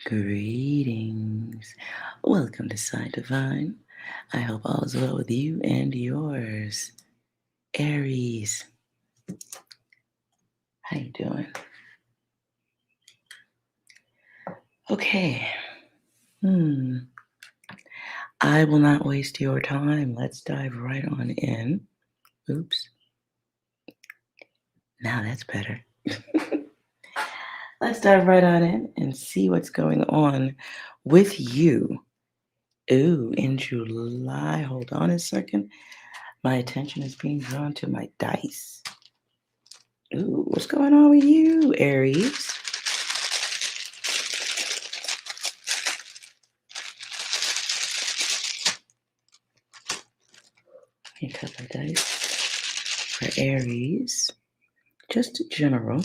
Greetings. Welcome to Psi Divine. I hope all is well with you and yours. Aries, how you doing? Okay. I will not waste your time. Let's dive right on in. Oops. Now that's better. Let's dive right on in and see what's going on with you. Ooh, in July. Hold on a second. My attention is being drawn to my dice. Ooh, what's going on with you, Aries? A couple of dice for Aries. Just general.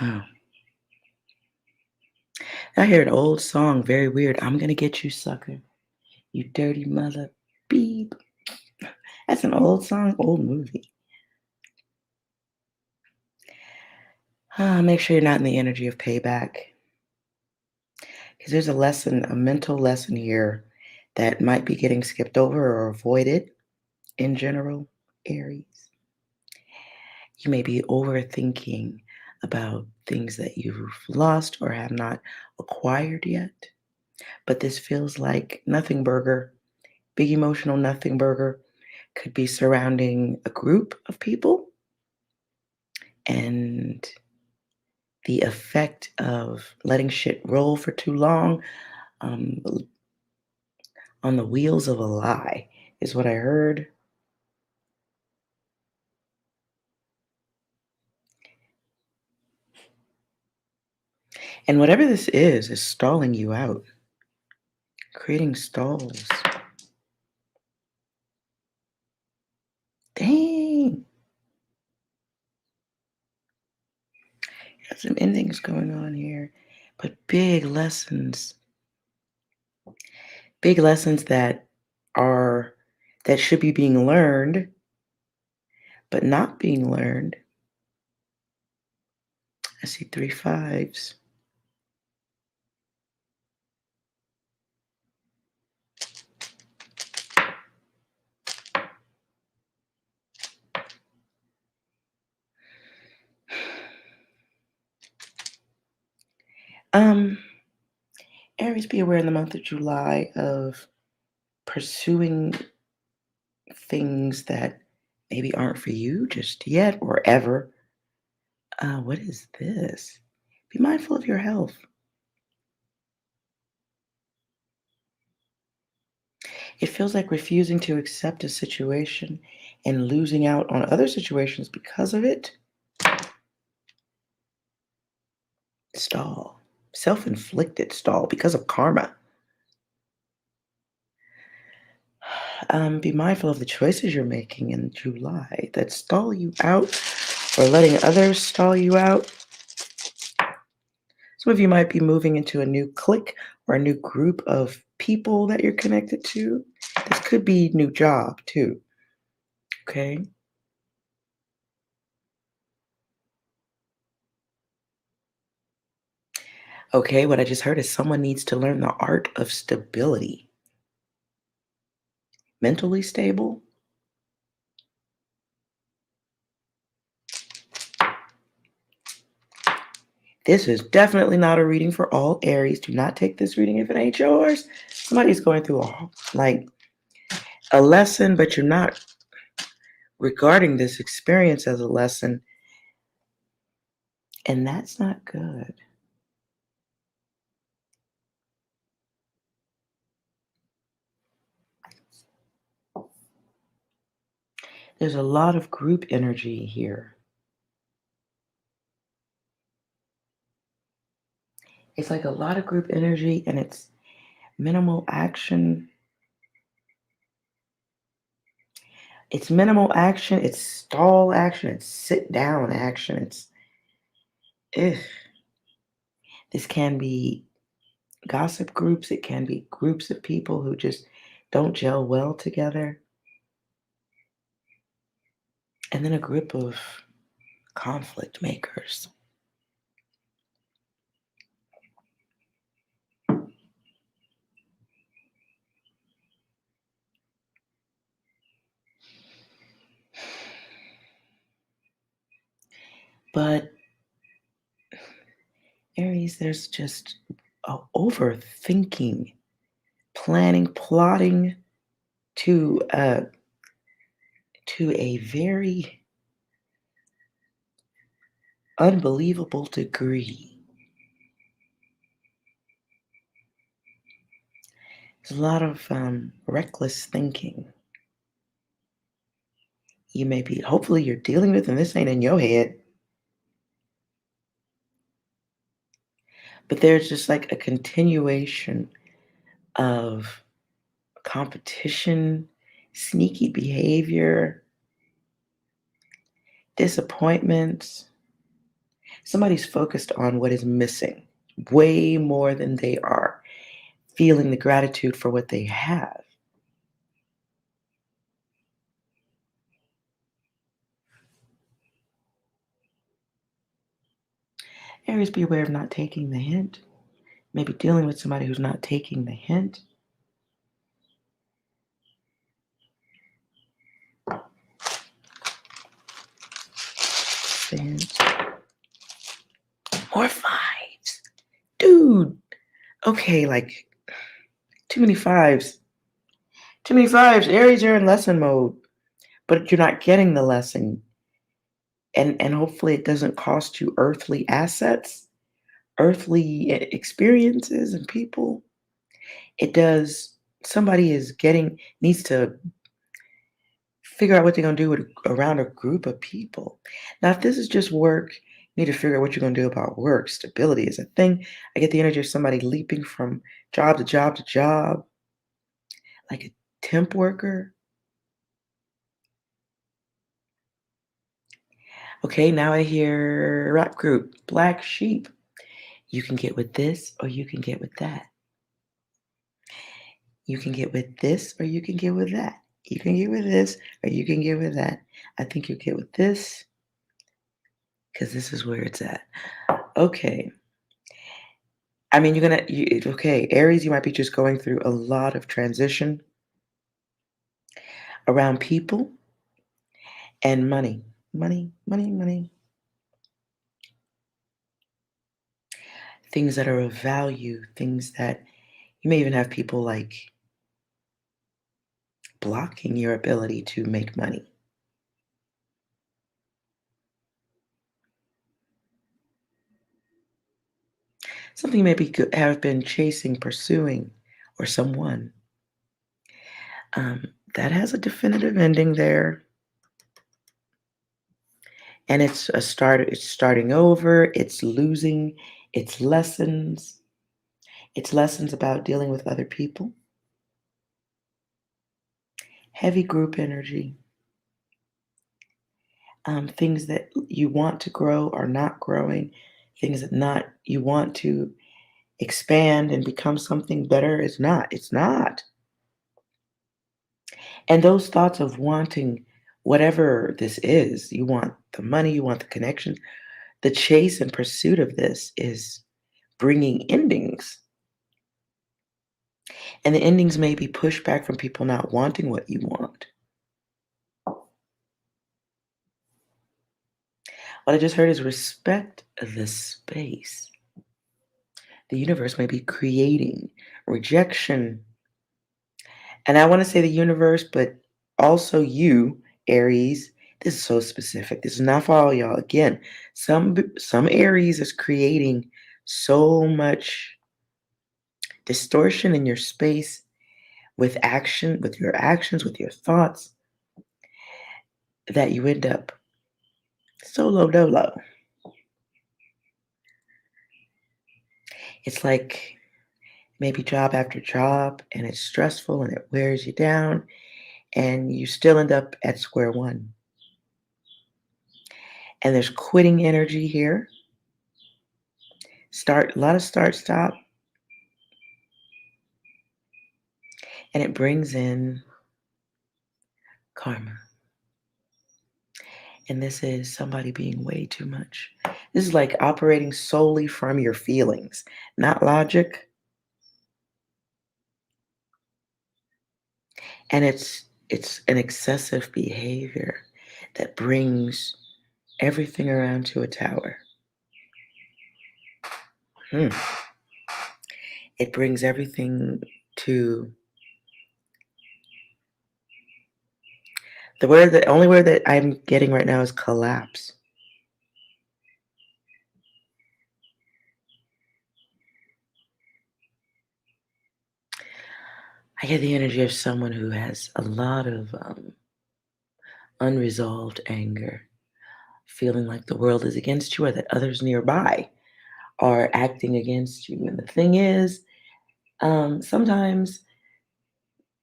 Wow. I hear an old song, very weird. I'm gonna get you, sucker. You dirty mother beep. That's an old song, old movie. Make sure you're not in the energy of payback. Because there's a lesson, a mental lesson here that might be getting skipped over or avoided in general, Aries. You may be overthinking about things that you've lost or have not acquired yet. But this feels like nothing burger, big emotional nothing burger could be surrounding a group of people and the effect of letting shit roll for too long um, on the wheels of a lie is what I heard. And whatever this is stalling you out, creating stalls. Dang. Got some endings going on here, but big lessons that are that should be being learned but not being learned. I see 3 5s. um Aries, be aware in the month of July of pursuing things that maybe aren't for you just yet or ever. What is this? Be mindful of your health. It feels like refusing to accept a situation and losing out on other situations because of it. Stall. Self-inflicted stall because of karma. Be mindful of the choices you're making in July that stall you out or letting others stall you out. Some of you might be moving into a new clique or a new group of people that you're connected to. This could be new job too. Okay. Okay, what I just heard is someone needs to learn the art of stability. Mentally stable. This is definitely not a reading for all Aries. Do not take this reading if it ain't yours. Somebody's going through a lesson, but you're not regarding this experience as a lesson, and that's not good. There's a lot of group energy here. It's like a lot of group energy, and it's minimal action. It's minimal action. It's stall action. It's sit down action. Ugh. This can be gossip groups, it can be groups of people who just don't gel well together, and then a group of conflict makers. But Aries, there's just overthinking, planning, plotting to a very unbelievable degree. There's a lot of reckless thinking. You may be, hopefully, you're dealing with, and this ain't in your head, but there's just like a continuation of competition, sneaky behavior, disappointments. Somebody's focused on what is missing way more than they are feeling the gratitude for what they have. Aries, be aware of not taking the hint. Maybe dealing with somebody who's not taking the hint. And more fives. Dude. Okay, like too many fives. Too many fives. Aries, you're in lesson mode, but you're not getting the lesson. And hopefully it doesn't cost you earthly assets, earthly experiences and people. It does. Somebody needs to figure out what they're going to do around a group of people. Now, if this is just work, you need to figure out what you're going to do about work. Stability is a thing. I get the energy of somebody leaping from job to job to job, like a temp worker. Okay, now I hear rap group, Black Sheep. You can get with this or you can get with that. You can get with this or you can get with that. You can get with this or you can get with that. I think you get with this because this is where it's at. Okay. I mean, okay, Aries, you might be just going through a lot of transition around people and money. Money, money, money. Things that are of value, things that you may even have people like blocking your ability to make money. Something you maybe have been chasing, pursuing, or someone. That has a definitive ending there. And it's starting over, it's losing its lessons. It's lessons about dealing with other people. Heavy group energy. Things that you want to grow are not growing. Things that not you want to expand and become something better is not. It's not. And those thoughts of wanting whatever this is, you want the money, you want the connection, the chase and pursuit of this is bringing endings. And the endings may be pushback from people not wanting what you want. What I just heard is respect the space. The universe may be creating rejection. And I want to say the universe, but also you, Aries. This is so specific. This is not for all y'all. Again, some Aries is creating so much distortion in your space with action, with your actions, with your thoughts, that you end up solo dolo. It's like maybe job after job, and it's stressful and it wears you down, and you still end up at square one. And there's quitting energy here. A lot of start stop, and it brings in karma. And this is somebody being way too much. This is like operating solely from your feelings, not logic. And it's an excessive behavior that brings everything around to a tower. Hmm. It brings everything to the only word that I'm getting right now is collapse. I get the energy of someone who has a lot of unresolved anger, feeling like the world is against you or that others nearby are acting against you. And the thing is, sometimes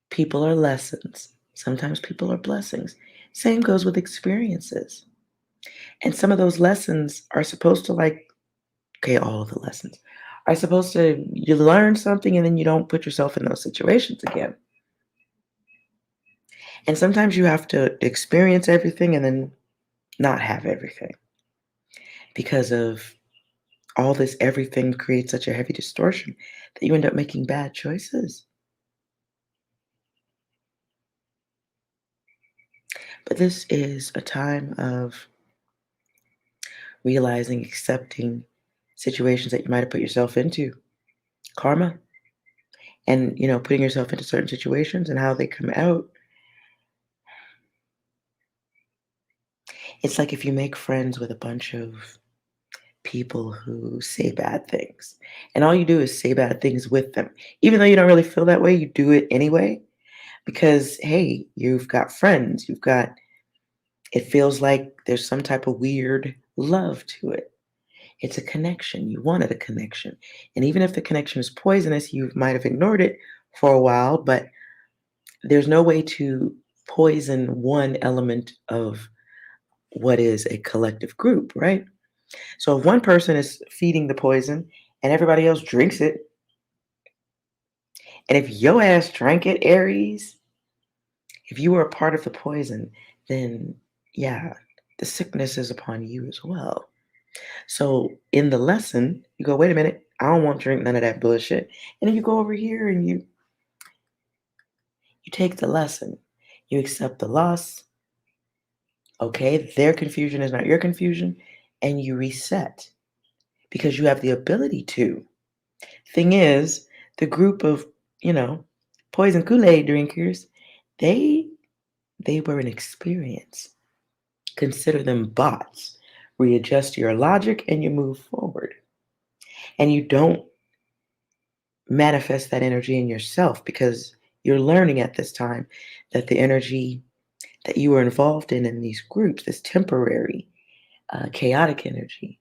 people are lessons, sometimes people are blessings. Same goes with experiences. And some of those lessons are supposed to, like, okay, all of the lessons are supposed to, you learn something and then you don't put yourself in those situations again. And sometimes you have to experience everything and then not have everything because of all this everything creates such a heavy distortion that you end up making bad choices. But this is a time of realizing, accepting situations that you might have put yourself into, karma, and putting yourself into certain situations and how they come out. It's like if you make friends with a bunch of people who say bad things, and all you do is say bad things with them. Even though you don't really feel that way, you do it anyway because, hey, you've got friends, it feels like there's some type of weird love to it. It's a connection. You wanted a connection. And even if the connection is poisonous, you might have ignored it for a while, but there's no way to poison one element of what is a collective group, right? So if one person is feeding the poison and everybody else drinks it, and if your ass drank it, Aries, if you were a part of the poison, then yeah, the sickness is upon you as well. So in the lesson, you go, wait a minute, I don't want to drink none of that bullshit. And then you go over here and you take the lesson. You accept the loss. Okay, their confusion is not your confusion, and you reset because you have the ability to. Thing is, the group of, you know, poison Kool-Aid drinkers, they they were an experience. Consider them bots. Readjust your logic and you move forward. And you don't manifest that energy in yourself because you're learning at this time that the energy that you were involved in these groups, this temporary, chaotic energy,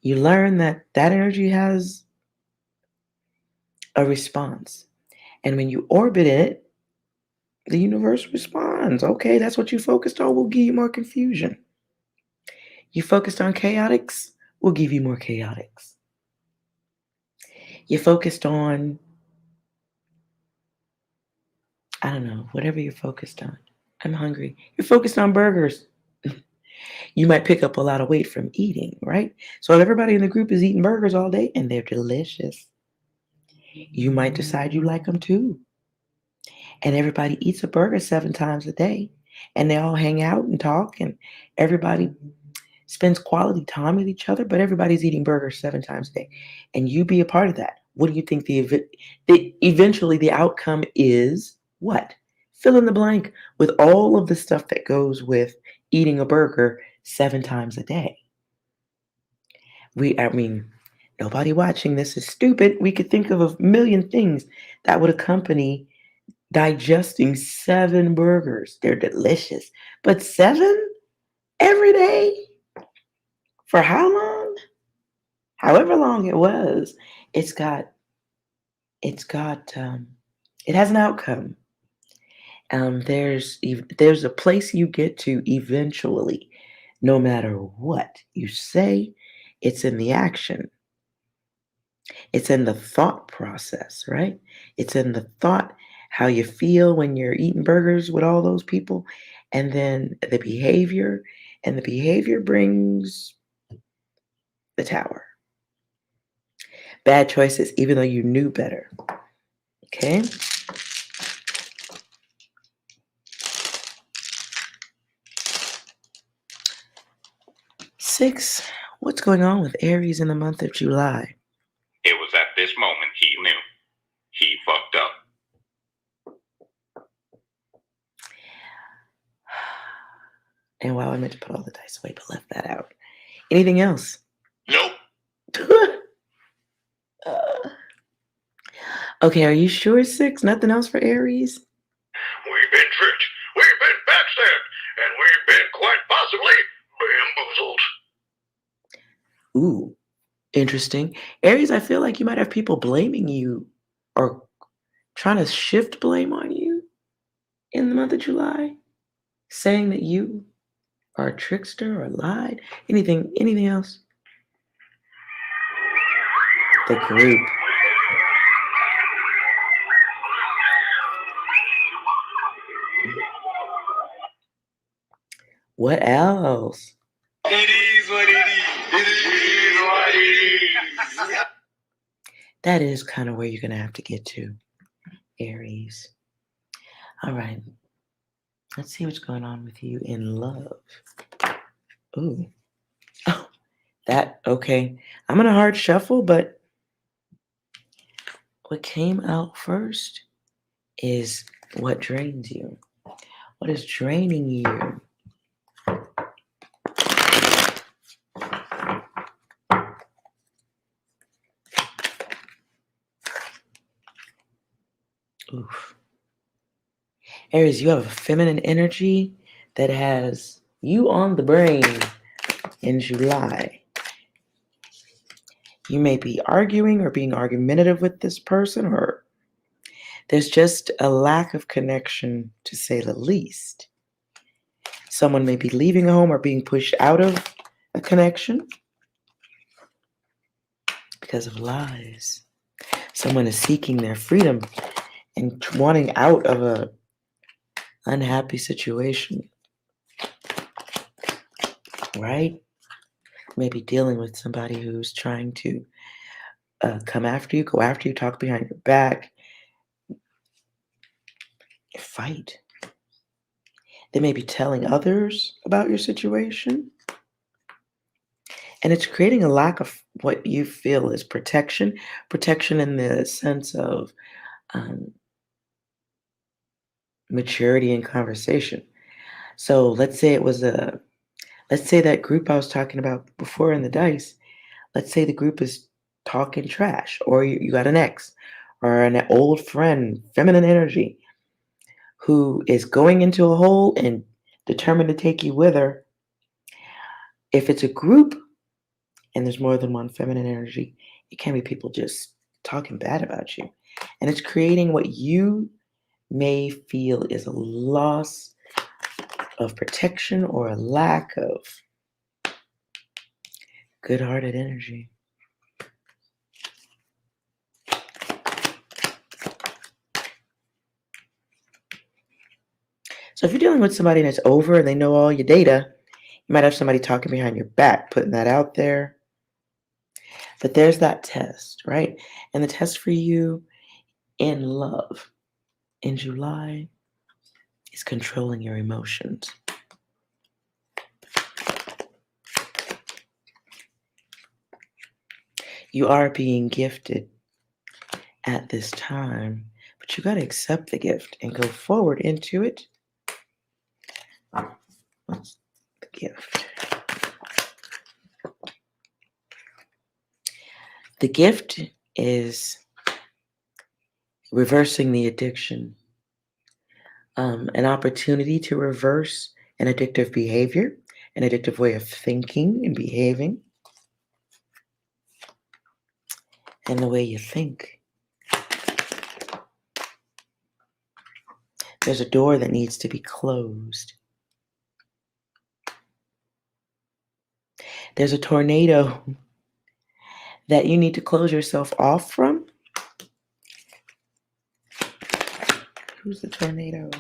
you learn that that energy has a response. And when you orbit in it, the universe responds. Okay, that's what you focused on. We'll give you more confusion. You focused on chaotics, we'll give you more chaotics. You focused on, I don't know, whatever you're focused on. I'm hungry. You're focused on burgers. You might pick up a lot of weight from eating, right? So if everybody in the group is eating burgers all day and they're delicious, you might decide you like them too. And everybody eats a burger 7 times a day and they all hang out and talk and everybody spends quality time with each other, but everybody's eating burgers 7 times a day. And you be a part of that. What do you think eventually the outcome is? What? Fill in the blank with all of the stuff that goes with eating a burger 7 times a day. I mean, nobody watching this is stupid. We could think of a million things that would accompany digesting 7 burgers. They're delicious. But 7 every day? For how long? However long it was, it's got, it has an outcome. There's a place you get to eventually, no matter what you say, it's in the action. It's in the thought process, right? It's in the thought, how you feel when you're eating burgers with all those people, and then the behavior, and the behavior brings the tower. Bad choices, even though you knew better. Okay? Six, what's going on with Aries in the month of July? It was at this moment he knew. He fucked up. And wow, I meant to put all the dice away, but left that out. Anything else? Nope. Okay, are you sure, Six? Nothing else for Aries? We've been tricked. We've been backstabbed. And we've been quite possibly bamboozled. Ooh, interesting. Aries, I feel like you might have people blaming you or trying to shift blame on you in the month of July, saying that you are a trickster or lied. Anything else? The group. What else? It is what it is. It is what it is. That is kind of where you're going to have to get to, Aries. All right. Let's see what's going on with you in love. Ooh. Oh, that, okay. I'm going to hard shuffle, but what came out first is what drains you. What is draining you? Oof. Aries, you have a feminine energy that has you on the brain in July. You may be arguing or being argumentative with this person, or there's just a lack of connection, to say the least. Someone may be leaving a home or being pushed out of a connection because of lies. Someone is seeking their freedom and wanting out of a unhappy situation, right? Maybe dealing with somebody who's trying to come after you, go after you, talk behind your back, fight. They may be telling others about your situation. And it's creating a lack of what you feel is protection. Protection in the sense of maturity in conversation. So let's say that group I was talking about before in the dice. Let's say the group is talking trash, or you got an ex or an old friend, feminine energy, who is going into a hole and determined to take you with her. If it's a group and there's more than one feminine energy, it can be people just talking bad about you. And it's creating what you may feel is a loss of protection or a lack of good-hearted energy. So if you're dealing with somebody that's over and they know all your data, you might have somebody talking behind your back, putting that out there. But there's that test, right? And the test for you in love in July is controlling your emotions. You are being gifted at this time, but you got to accept the gift and go forward into it. What's the gift? The gift is reversing the addiction, an opportunity to reverse an addictive behavior, an addictive way of thinking and behaving, and the way you think. There's a door that needs to be closed. There's a tornado that you need to close yourself off from. Who's the tornado?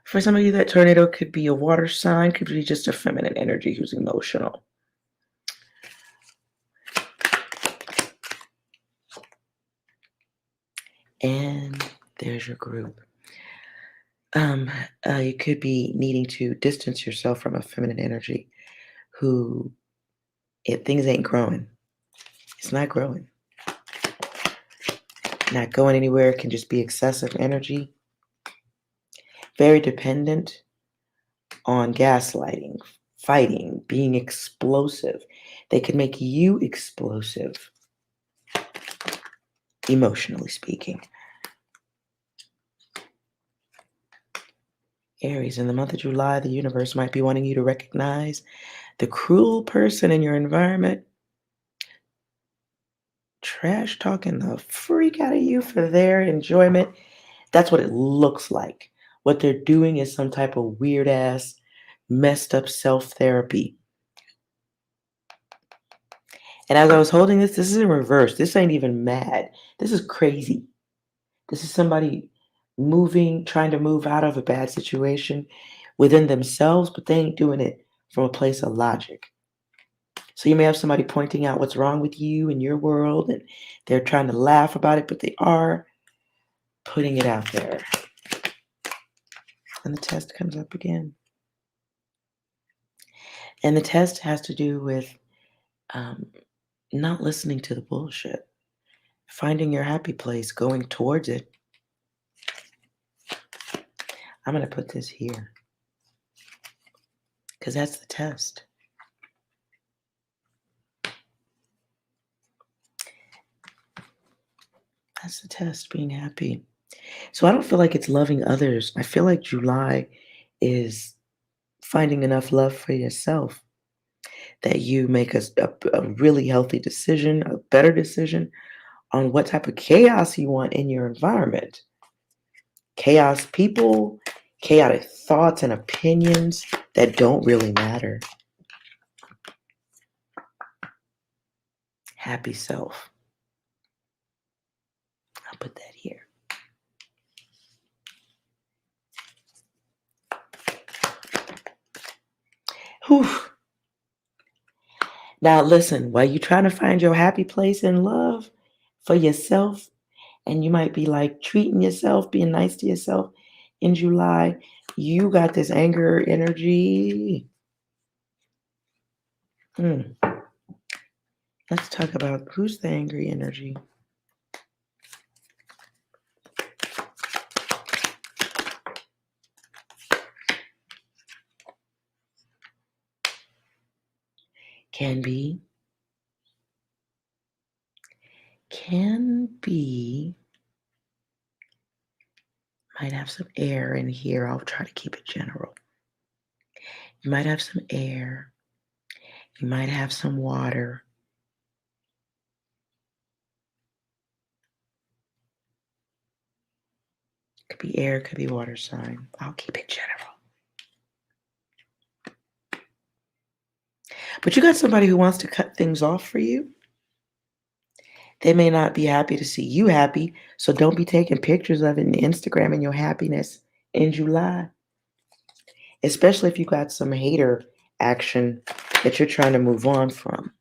For some of you, that tornado could be a water sign, could be just a feminine energy who's emotional. And there's your group. You could be needing to distance yourself from a feminine energy who, if things ain't growing, it's not growing. Not going anywhere, can just be excessive energy. Very dependent on gaslighting, fighting, being explosive. They can make you explosive, emotionally speaking. Aries, in the month of July, the universe might be wanting you to recognize the cruel person in your environment trash talking the freak out of you for their enjoyment. That's what it looks like. What they're doing is some type of weird ass, messed up self therapy. And as I was holding this is in reverse. This ain't even mad. This is crazy. This is somebody trying to move out of a bad situation within themselves, but they ain't doing it from a place of logic. So you may have somebody pointing out what's wrong with you in your world, and they're trying to laugh about it, but they are putting it out there. And the test comes up again. And the test has to do with not listening to the bullshit, finding your happy place, going towards it. I'm going to put this here because that's the test. That's the test, being happy. So I don't feel like it's loving others. I feel like July is finding enough love for yourself that you make a really healthy decision, a better decision on what type of chaos you want in your environment. Chaos people, chaotic thoughts and opinions that don't really matter. Happy self. I'll put that here. Whew. Now listen, while you're trying to find your happy place in love for yourself, and you might be like treating yourself, being nice to yourself in July, you got this anger energy. Let's talk about who's the angry energy. Can be, might have some air in here. I'll try to keep it general. You might have some air. You might have some water. Could be air, could be water sign. I'll keep it general. But you got somebody who wants to cut things off for you. They may not be happy to see you happy, so don't be taking pictures of it and Instagramming your happiness in July. Especially if you got some hater action that you're trying to move on from.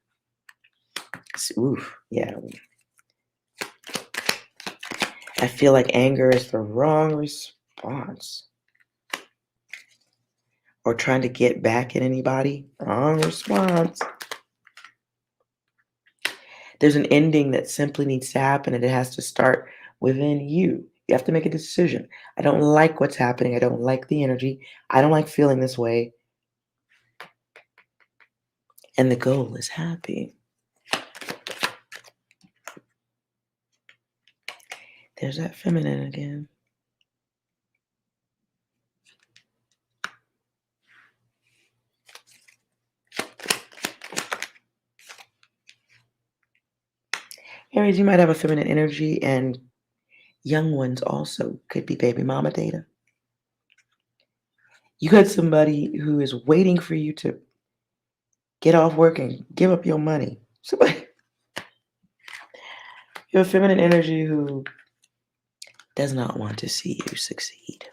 Oof, yeah. I feel like anger is the wrong response. Or trying to get back at anybody. Wrong response. There's an ending that simply needs to happen, and it has to start within you. You have to make a decision. I don't like what's happening. I don't like the energy. I don't like feeling this way. And the goal is happy. There's that feminine again. Aries, you might have a feminine energy, and young ones also could be baby mama data. You got somebody who is waiting for you to Get off work and give up your money. Somebody, you have feminine energy who does not want to see you succeed.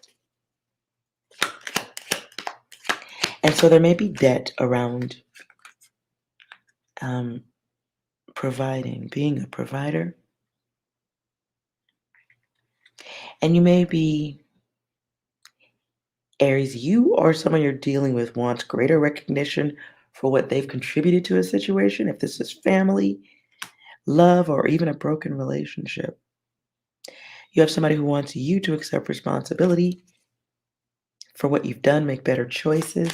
And so there may be debt around providing, being a provider. And you may be, Aries, you or someone you're dealing with wants greater recognition for what they've contributed to a situation, if this is family, love, or even a broken relationship. You have somebody who wants you to accept responsibility for what you've done, make better choices.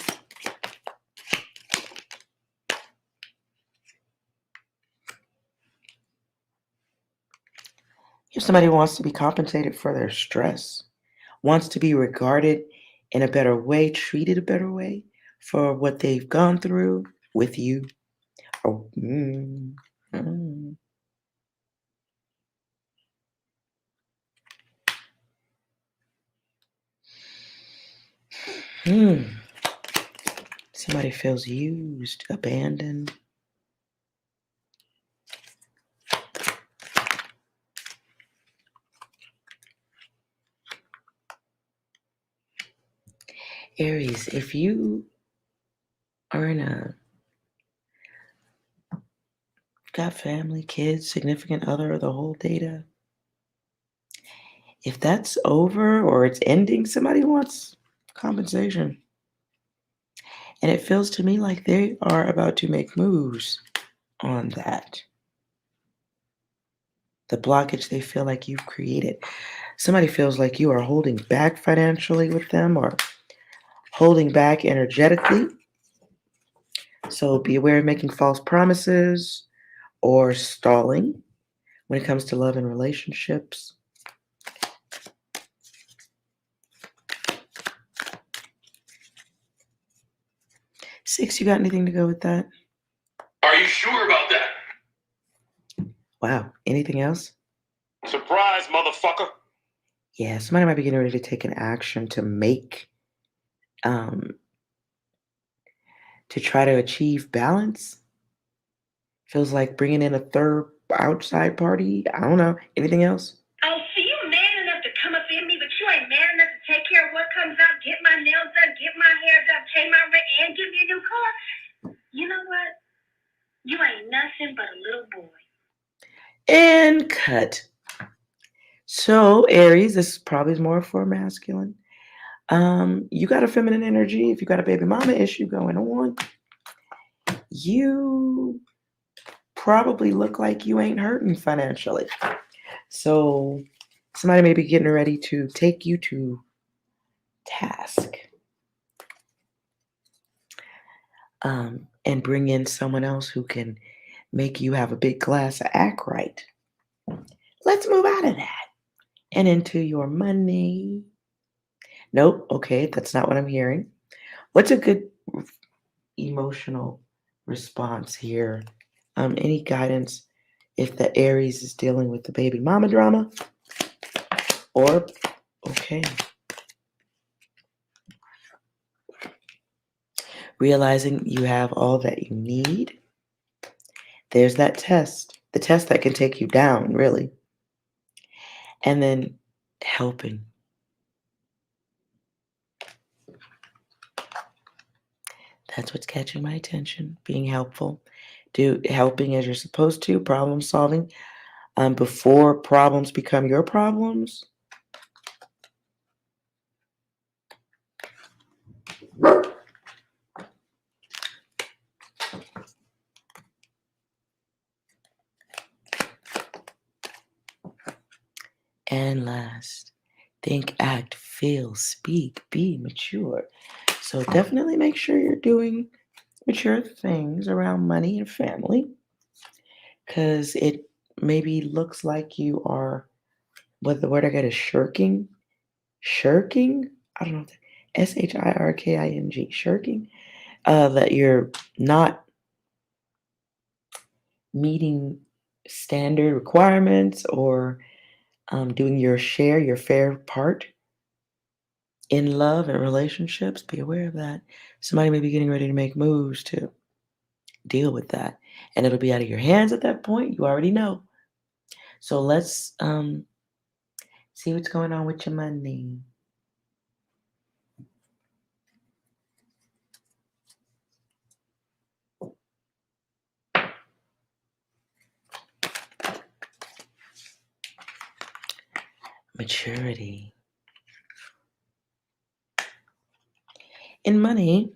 You have somebody who wants to be compensated for their stress, wants to be regarded in a better way, treated a better way for what they've gone through with you. Or, mm. Somebody feels used, abandoned. Aries, if you are got family, kids, significant other, the whole data, if that's over or it's ending, somebody wants compensation. And it feels to me like they are about to make moves on that. The blockage they feel like you've created. Somebody feels like you are holding back financially with them or holding back energetically. So be aware of making false promises or stalling when it comes to love and relationships. Six, you got anything to go with that? Are you sure about that? Wow. Anything else? Surprise, motherfucker. Yeah, somebody might be getting ready to take an action to make, to try to achieve balance. Feels like bringing in a third outside party. I don't know. Anything else? Oh, so you man enough to come up in me, but you ain't man enough to take care of what comes out, get my nails done, get my hair done, pay my rent, and give me a new car? You know what? You ain't nothing but a little boy. And cut. So, Aries, this probably is more for masculine. You got a feminine energy. If you got a baby mama issue going on, you probably look like you ain't hurting financially. So somebody may be getting ready to take you to task and bring in someone else who can make you have a big glass of act right. Let's move out of that and into your money. Nope. Okay, that's not what I'm hearing. What's a good emotional response here? Any guidance if the Aries is dealing with the baby mama drama? Or, okay. Realizing you have all that you need. There's that test, the test that can take you down, really. And then helping. That's what's catching my attention, being helpful. Helping as you're supposed to, problem solving. Before problems become your problems. And last, think, act, feel, speak, be mature. So definitely make sure you're doing mature things around money and family, because it maybe looks like you are, what the word I got is shirking. Shirking? I don't know. Shirking. Shirking. That you're not meeting standard requirements or doing your share, your fair part in love and relationships. Be aware of that. Somebody may be getting ready to make moves to deal with that. And it'll be out of your hands at that point. You already know. So let's see what's going on with your money. Maturity. In money,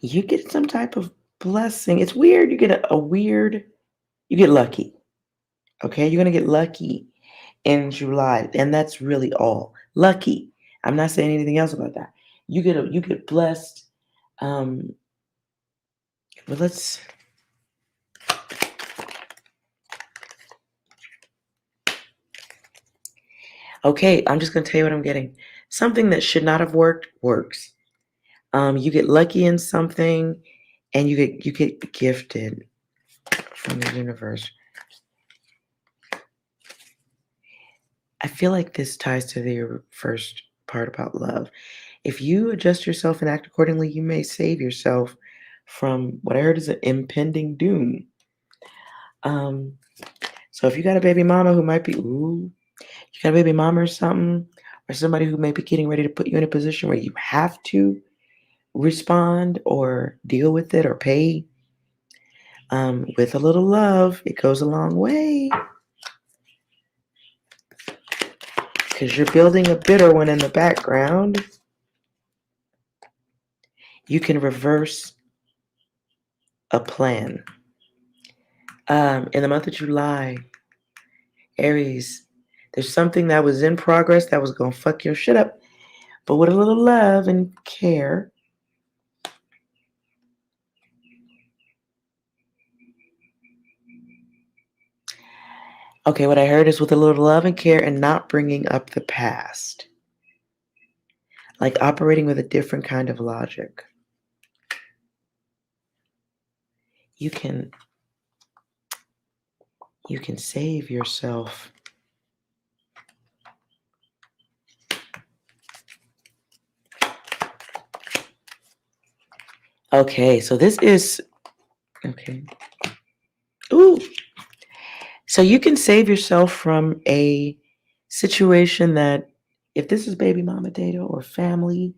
you get some type of blessing. It's weird. You get you get lucky. Okay, you're gonna get lucky in July, and that's really all. Lucky. I'm not saying anything else about that. You get blessed. But let's. Okay, I'm just gonna tell you what I'm getting. Something that should not have worked works. You get lucky in something, and you get gifted from the universe. I feel like this ties to your first part about love. If you adjust yourself and act accordingly, you may save yourself from what I heard is an impending doom. So if you got a baby mama who might be, you got a baby mama or something, or somebody who may be getting ready to put you in a position where you have to respond or deal with it or pay, with a little love, it goes a long way. Because you're building a bitter one in the background. You can reverse a plan. In the month of July, Aries, there's something that was in progress that was going to fuck your shit up. But with a little love and care, okay, what I heard is with a little love and care and not bringing up the past. Like operating with a different kind of logic. You can save yourself. Okay, so this is okay. Ooh. So you can save yourself from a situation that if this is baby mama data or family,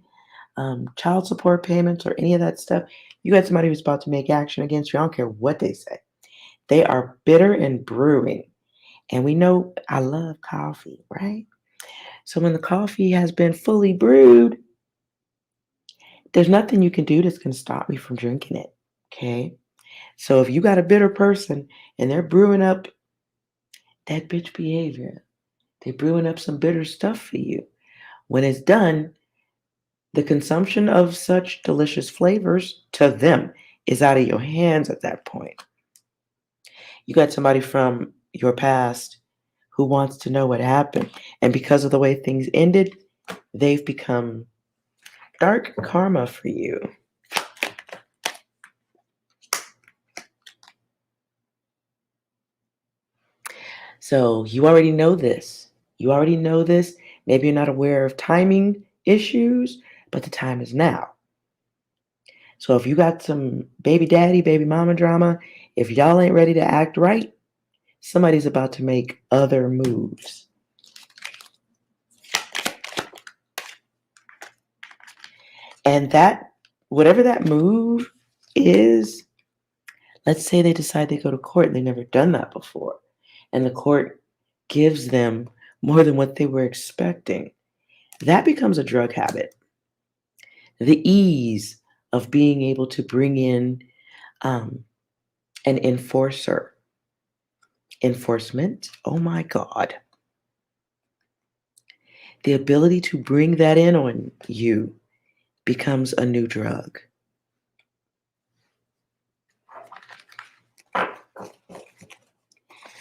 child support payments or any of that stuff, you got somebody who's about to make action against you. I don't care what they say. They are bitter and brewing. And we know I love coffee, right? So when the coffee has been fully brewed, there's nothing you can do that's going to stop me from drinking it. Okay. So if you got a bitter person and they're brewing up that bitch behavior, they're brewing up some bitter stuff for you. When it's done, the consumption of such delicious flavors to them is out of your hands at that point. You got somebody from your past who wants to know what happened. And because of the way things ended, they've become dark karma for you. So you already know this. You already know this. Maybe you're not aware of timing issues, but the time is now. So if you got some baby daddy, baby mama drama, if y'all ain't ready to act right, somebody's about to make other moves. And that, whatever that move is, let's say they decide they go to court and they've never done that before. And the court gives them more than what they were expecting. That becomes a drug habit. The ease of being able to bring in an enforcement, oh my God. The ability to bring that in on you becomes a new drug.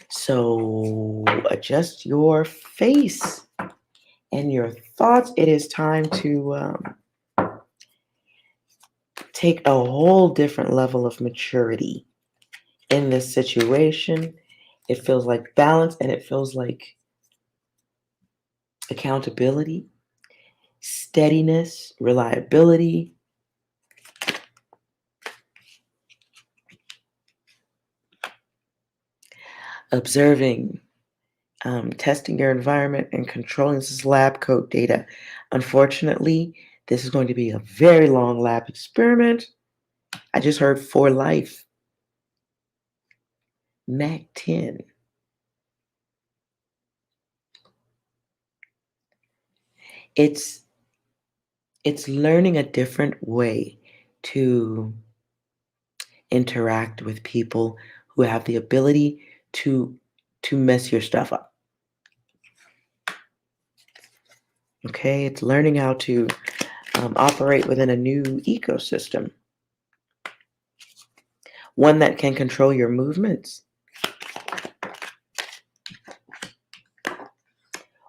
So adjust your face and your thoughts. It is time to take a whole different level of maturity in this situation. It feels like balance and it feels like accountability, steadiness, reliability. observing, testing your environment, and controlling this is lab coat data. Unfortunately, this is going to be a very long lab experiment. I just heard for life. Mac 10. It's learning a different way to interact with people who have the ability to mess your stuff up. Okay, it's learning how to operate within a new ecosystem, one that can control your movements,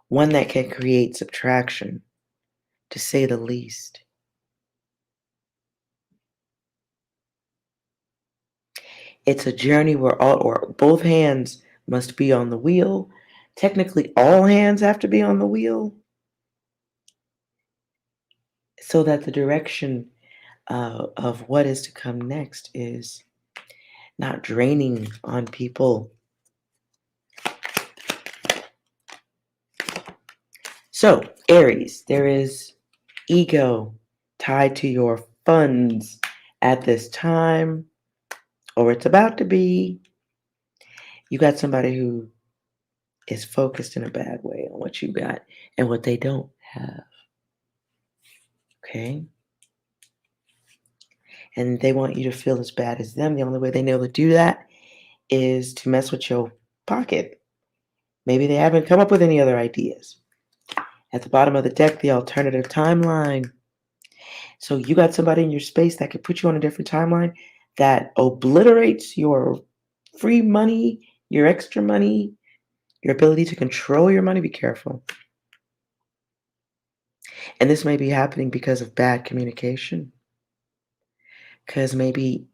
one that can create subtraction, to say the least. It's a journey where both hands must be on the wheel. Technically, all hands have to be on the wheel so that the direction of what is to come next is not draining on people. So, Aries, there is ego tied to your funds at this time, or it's about to be. You got somebody who is focused in a bad way on what you got and what they don't have. Okay? And they want you to feel as bad as them. The only way they know to do that is to mess with your pocket. Maybe they haven't come up with any other ideas. At the bottom of the deck, the alternative timeline. So you got somebody in your space that could put you on a different timeline that obliterates your free money, your extra money, your ability to control your money. Be careful. And this may be happening because of bad communication. Because maybe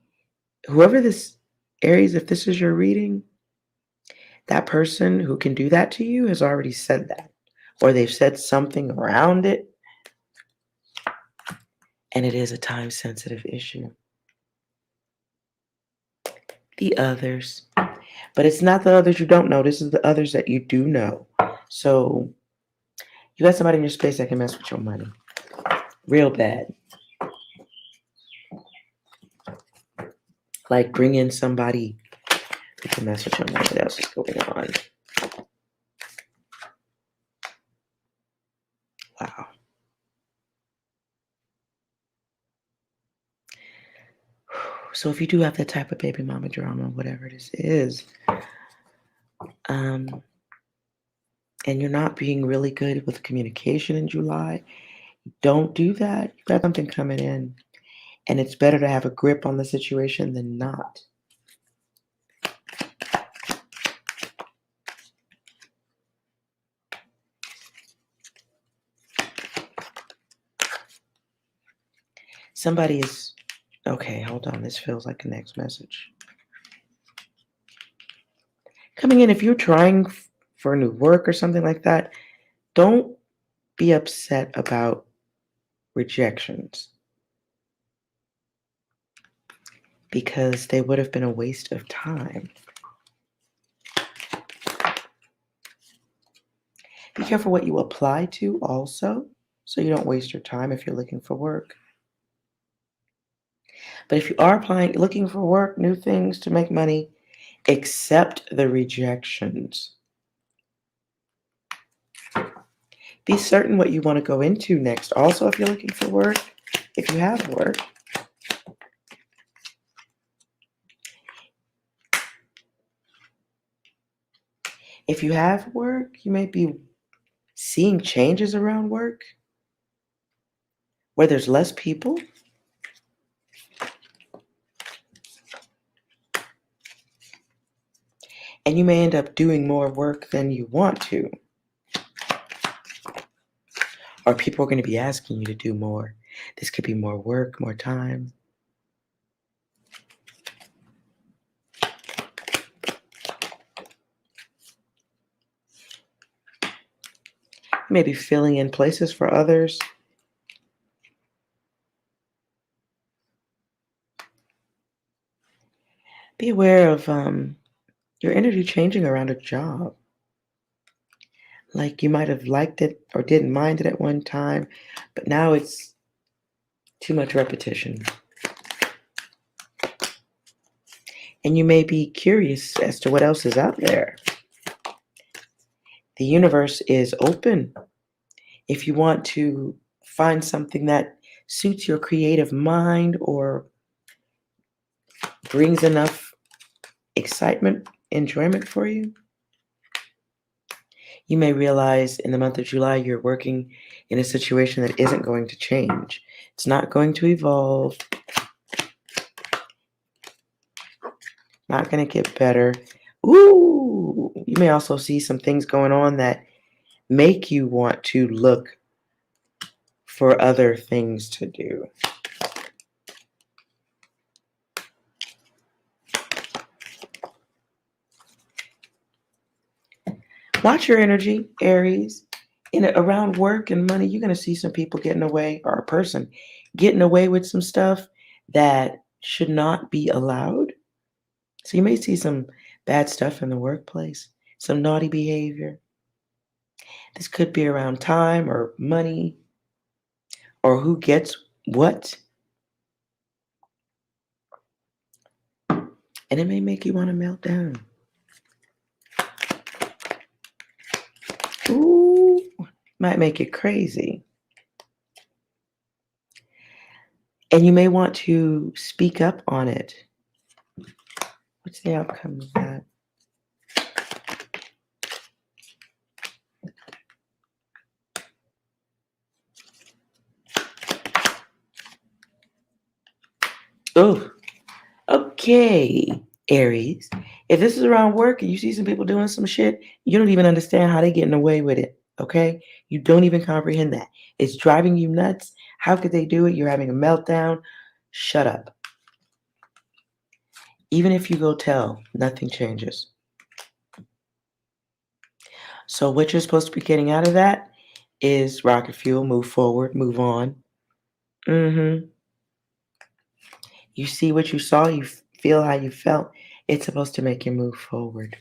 whoever this Aries, if this is your reading, that person who can do that to you has already said that, or they've said something around it, and it is a time-sensitive issue. The others. But it's not the others you don't know. This is the others that you do know. So you got somebody in your space that can mess with your money. Real bad. Like bring in somebody who can mess with your money. What else is going on? Wow. So if you do have that type of baby mama drama, whatever this is, and you're not being really good with communication in July, don't do that. You've got something coming in, and it's better to have a grip on the situation than not. Somebody is, okay, hold on. This feels like the next message. Coming in, if you're trying for new work or something like that, don't be upset about rejections because they would have been a waste of time. Be careful what you apply to also, so you don't waste your time if you're looking for work. But if you are looking for work, new things to make money, accept the rejections. Be certain what you want to go into next. Also, if you're looking for work, if you have work, you may be seeing changes around work where there's less people. And you may end up doing more work than you want to. Or people are going to be asking you to do more. This could be more work, more time. You may be filling in places for others. Be aware of your energy changing around a job. Like you might have liked it or didn't mind it at one time, but now it's too much repetition. And you may be curious as to what else is out there. The universe is open. If you want to find something that suits your creative mind or brings enough excitement, enjoyment for you, you may realize in the month of July you're working in a situation that isn't going to change. It's not going to evolve, not going to get better. Ooh, you may also see some things going on that make you want to look for other things to do. Watch your energy, Aries. Around work and money, you're going to see some people getting away, or a person getting away with some stuff that should not be allowed. So you may see some bad stuff in the workplace, some naughty behavior. This could be around time or money or who gets what. And it may make you want to melt down. Ooh, might make it crazy. And you may want to speak up on it. What's the outcome of that? Oh, okay, Aries. If this is around work and you see some people doing some shit, you don't even understand how they're getting away with it, okay? You don't even comprehend that. It's driving you nuts. How could they do it? You're having a meltdown. Shut up. Even if you go tell, nothing changes. So what you're supposed to be getting out of that is rocket fuel, move forward, move on. You see what you saw, you feel how you felt. It's supposed to make you move forward.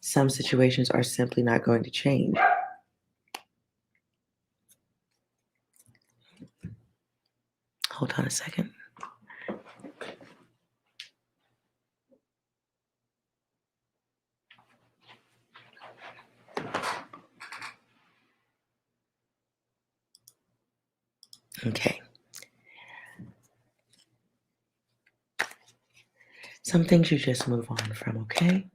Some situations are simply not going to change. Hold on a second. Okay. Some things you just move on from, okay?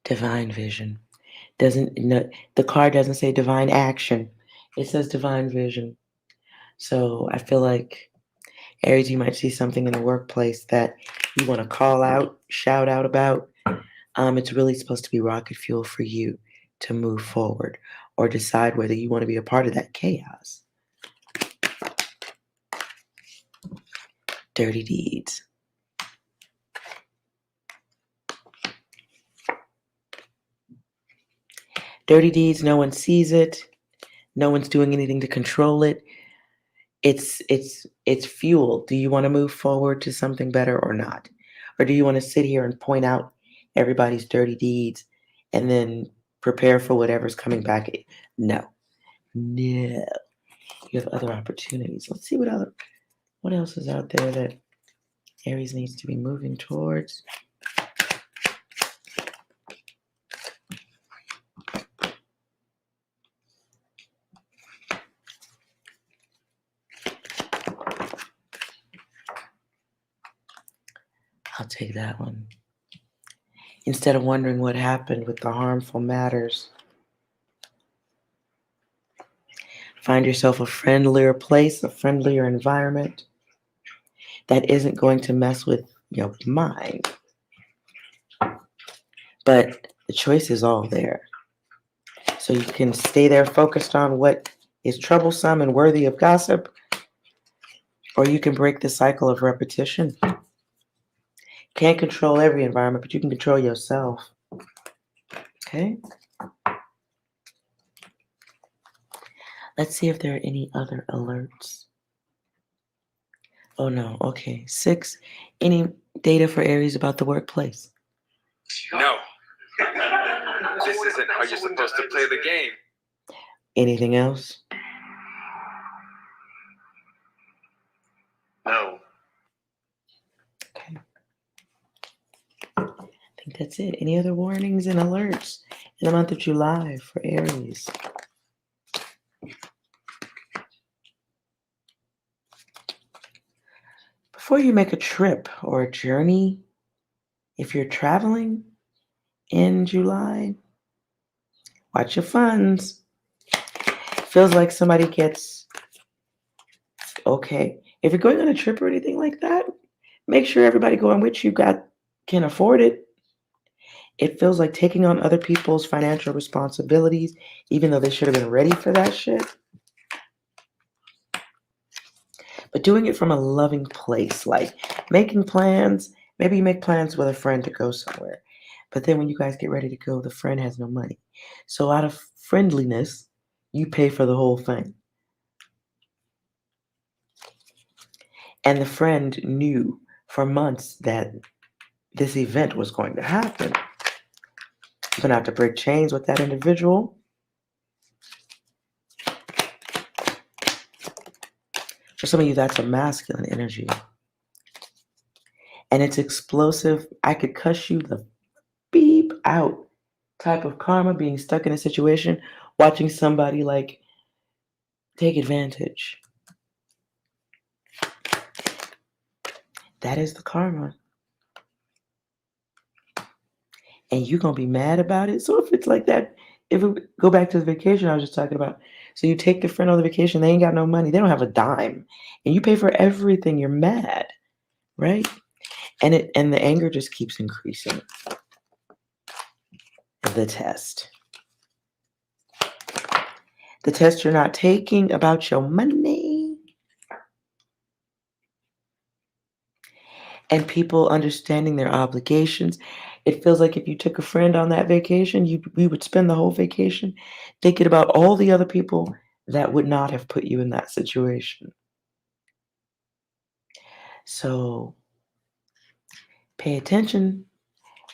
Divine vision. The card doesn't say divine action. It says divine vision. So I feel like, Aries, you might see something in the workplace that you want to call out, shout out about. It's really supposed to be rocket fuel for you to move forward or decide whether you want to be a part of that chaos. Dirty deeds. Dirty deeds, no one sees it. No one's doing anything to control it. It's fuel. Do you want to move forward to something better or not? Or do you want to sit here and point out everybody's dirty deeds and then prepare for whatever's coming back? No. You have other opportunities. Let's see what else is out there that Aries needs to be moving towards. I'll take that one. Instead of wondering what happened with the harmful matters, find yourself a friendlier place, a friendlier environment that isn't going to mess with your mind. But the choice is all there. So you can stay there focused on what is troublesome and worthy of gossip, or you can break the cycle of repetition. Can't control every environment, but you can control yourself. Okay. Let's see if there are any other alerts. Oh no, okay. 6, any data for Aries about the workplace? No. This isn't how you're supposed to play the game. Anything else? No. Okay. I think that's it. Any other warnings and alerts in the month of July for Aries? Before you make a trip or a journey, if you're traveling in July, watch your funds. Feels like somebody gets, okay. If you're going on a trip or anything like that, make sure everybody going with you can afford it. It feels like taking on other people's financial responsibilities, even though they should have been ready for that shit. But doing it from a loving place, like making plans. Maybe you make plans with a friend to go somewhere. But then when you guys get ready to go, the friend has no money. So out of friendliness, you pay for the whole thing. And the friend knew for months that this event was going to happen. You're going to have to break chains with that individual. For some of you, that's a masculine energy. And it's explosive. I could cuss you the beep out type of karma, being stuck in a situation, watching somebody like take advantage. That is the karma. And you're going to be mad about it. So if it's like that, if we go back to the vacation I was just talking about, so you take the friend on the vacation, they ain't got no money, they don't have a dime, and you pay for everything, you're mad, right? And the anger just keeps increasing. The test you're not taking about your money, and people understanding their obligations. It feels like if you took a friend on that vacation, we would spend the whole vacation thinking about all the other people that would not have put you in that situation. So pay attention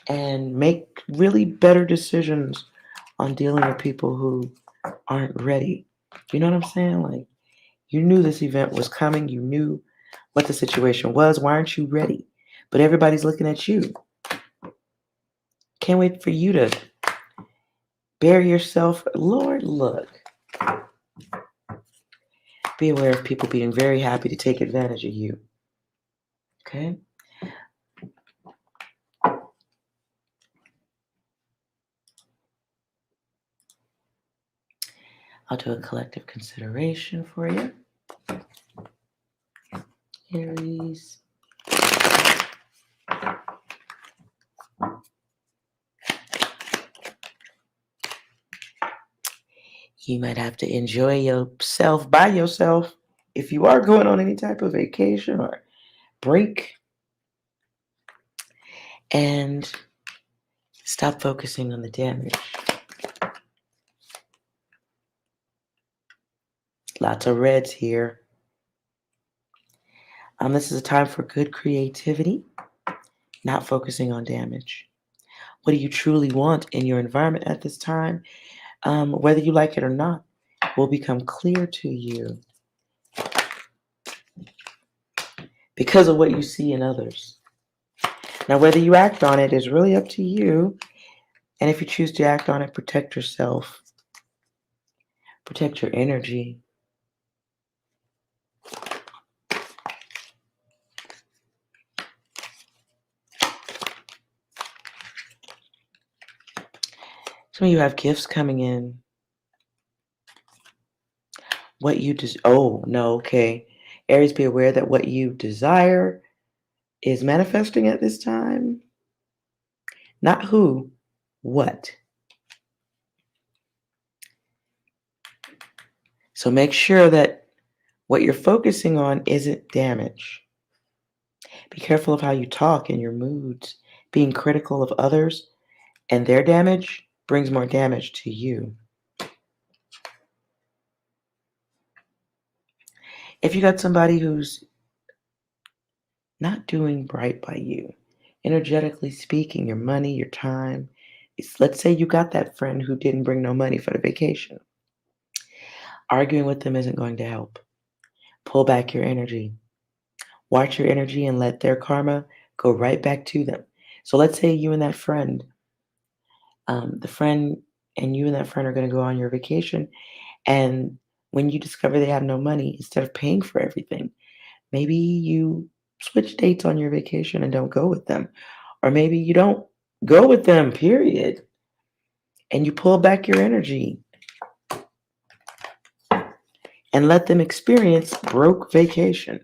and make really better decisions on dealing with people who aren't ready. You know what I'm saying? Like, you knew this event was coming. You knew what the situation was. Why aren't you ready? But everybody's looking at you. Can't wait for you to bury yourself. Lord, look. Be aware of people being very happy to take advantage of you. Okay? I'll do a collective consideration for you. Aries. You might have to enjoy yourself by yourself if you are going on any type of vacation or break. And stop focusing on the damage. Lots of reds here. This is a time for good creativity, not focusing on damage. What do you truly want in your environment at this time? Whether you like it or not, will become clear to you because of what you see in others. Now, whether you act on it is really up to you. And if you choose to act on it, protect yourself. Protect your energy. Some of you have gifts coming in. What you Aries, be aware that what you desire is manifesting at this time. Not who, what. So make sure that what you're focusing on isn't damage. Be careful of how you talk and your moods. Being critical of others and their damage brings more damage to you. If you got somebody who's not doing right by you, energetically speaking, your money, your time, let's say you got that friend who didn't bring no money for the vacation. Arguing with them isn't going to help. Pull back your energy. Watch your energy and let their karma go right back to them. So let's say you and that friend, the friend and you and that friend are going to go on your vacation. And when you discover they have no money, instead of paying for everything, maybe you switch dates on your vacation and don't go with them. Or maybe you don't go with them, period. And you pull back your energy and let them experience broke vacation.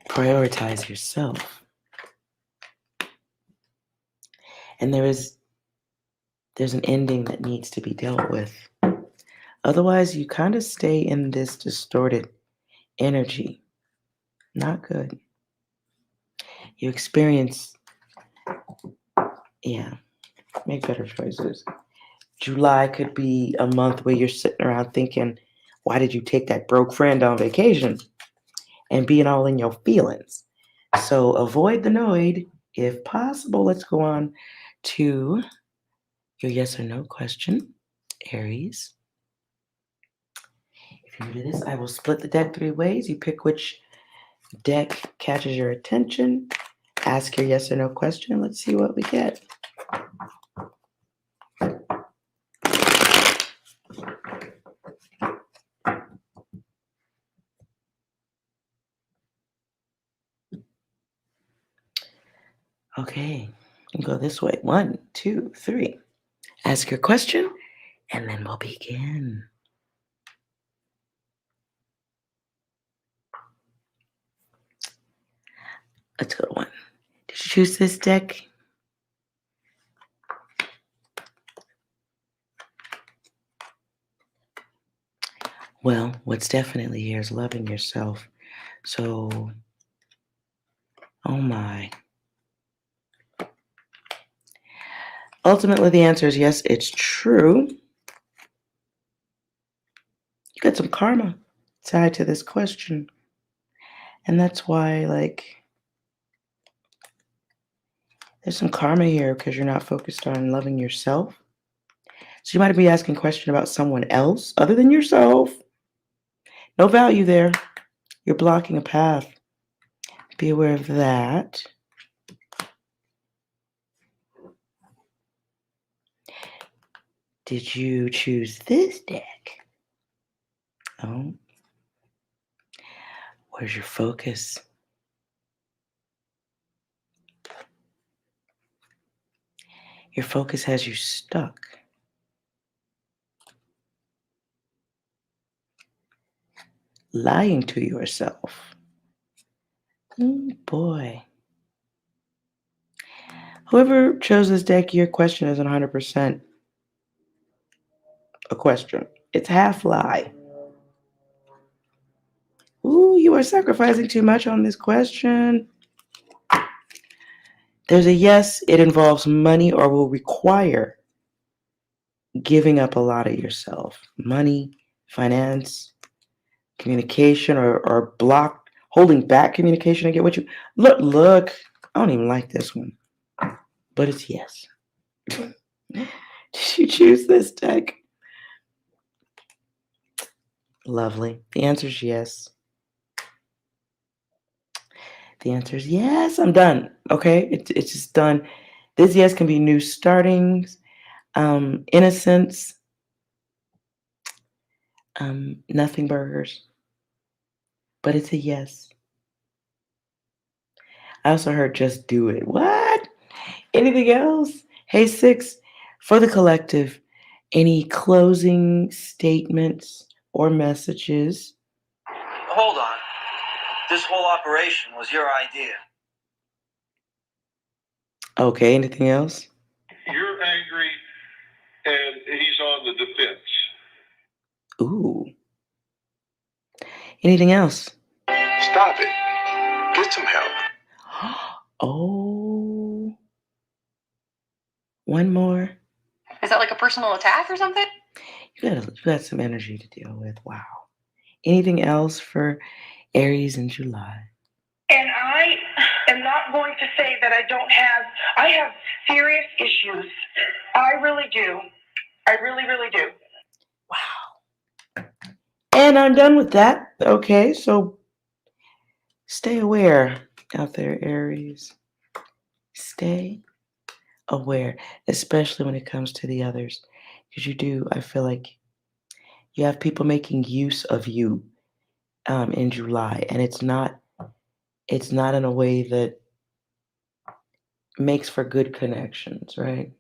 Prioritize yourself. And there's an ending that needs to be dealt with. Otherwise, you kind of stay in this distorted energy. Not good. You experience, make better choices. July could be a month where you're sitting around thinking, why did you take that broke friend on vacation? And being all in your feelings. So avoid the noid if possible. Let's go on to your yes or no question, Aries. If you do this, I will split the deck 3 ways. You pick which deck catches your attention. Ask your yes or no question. Let's see what we get. Okay, you can go this way. 1, 2, 3. Ask your question, and then we'll begin. Let's go to 1. Did you choose this deck? Well, what's definitely here is loving yourself. So, oh my. Ultimately, the answer is yes, it's true. You got some karma tied to this question. And that's why, there's some karma here because you're not focused on loving yourself. So you might be asking a question about someone else other than yourself. No value there. You're blocking a path. Be aware of that. Did you choose this deck? Oh. Where's your focus? Your focus has you stuck. Lying to yourself. Oh boy. Whoever chose this deck, your question isn't 100% a question. It's half lie. Ooh, you are sacrificing too much on this question. There's a yes, it involves money or will require giving up a lot of yourself. Money, finance, communication, or block, holding back communication to get what you... Look, I don't even like this one. But it's yes. Did you choose this deck? Lovely. The answer is yes. The answer is yes. I'm done. Okay? It's just done. This yes can be new startings, innocence, nothing burgers. But it's a yes. I also heard just do it. What? Anything else? Hey, 6, for the collective, any closing statements or messages? Hold on. This whole operation was your idea. Okay, anything else? You're angry, and he's on the defense. Ooh. Anything else? Stop it. Get some help. Oh. One more. Is that like a personal attack or something? You got some energy to deal with. Wow. Anything else for Aries in July? And I am not going to say that I have serious issues. I really do. I really, really do. Wow. And I'm done with that. Okay, so stay aware out there, Aries. Stay aware, especially when it comes to the others. Because I feel like you have people making use of you in July. And it's not in a way that makes for good connections, right?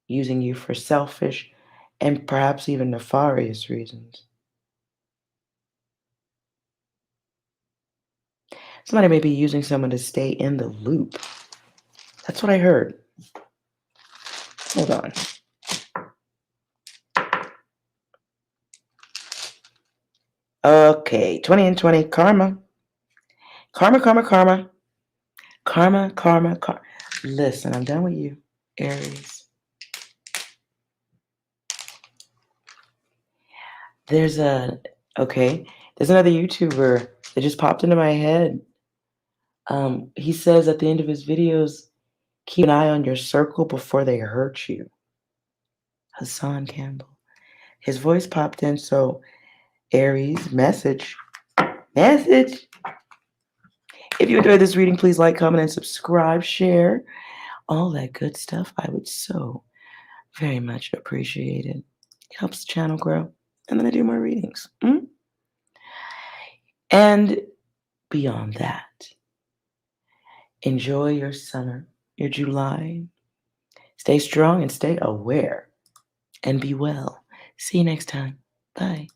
Using you for selfish and perhaps even nefarious reasons. Somebody may be using someone to stay in the loop. That's what I heard. Hold on. Okay, 20 and 20, karma. Karma, karma, karma. Karma, karma, karma. Listen, I'm done with you, Aries. There's another YouTuber that just popped into my head. He says at the end of his videos, keep an eye on your circle before they hurt you. Hassan Campbell. His voice popped in, so Aries, message. If you enjoyed this reading, please like, comment, and subscribe, share, all that good stuff. I would so very much appreciate it. It helps the channel grow, and then I do more readings. And beyond that, enjoy your summer, your July. Stay strong and stay aware, and be well. See you next time. Bye.